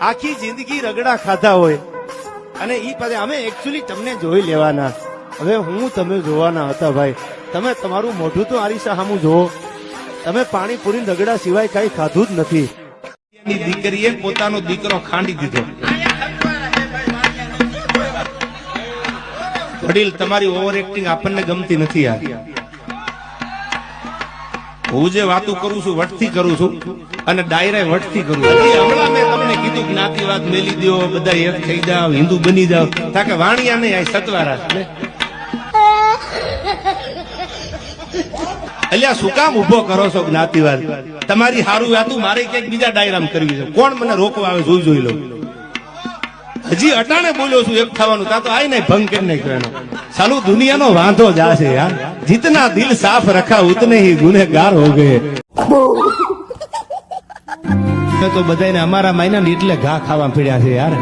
આખી જિંદગી રગડા ખાધા હોય અને ઈ પાસે અમે એકચ્યુઅલી તમને જોઈ લેવાના. હવે હું તમે જોવાના હતા ભાઈ. તમે તમારું મોઢું તો આરીસા સામું જોવો. તમે પાણીપુરી રગડા સિવાય કઈ ખાધું જ નથી. દીકરીએ પોતાનો દીકરો ખાંડી દીધો. વડીલ તમારી ઓવર એક્ટિંગ આપણને ગમતી નથી યાર. હું જે વાતું કરું છું વટથી કરું છું અને ડાયરે વટથી કરું છું. હમણાં મેં તમને કીધું જ્ઞાતિવાદ મેલી દો, બધા એક થઈ જાવ, હિન્દુ બની જાવ. તાકે વાણિયા નહીં આ સતવારા. અલ્યા શું કામ ઉભો કરો છો જ્ઞાતિવાદ? તમારી હારું વાતું મારે ક્યાંક બીજા ડાયરામ કરવી છે. કોણ મને રોકવા આવે જોઈ લો. હજી અટાણે બોલ્યો છું એક થવાનું, તા તો આઈ નહીં ભંગ કરી નાખ્યો. સાલું દુનિયાનો વાંધો જ આ છે યાર. જીતના દિલ સાફ રખા ઉતને ही गुनहगार हो गए. તો બધાને અમારા માયના એટલે ઘા ખાવા પીડ્યા છે યાર.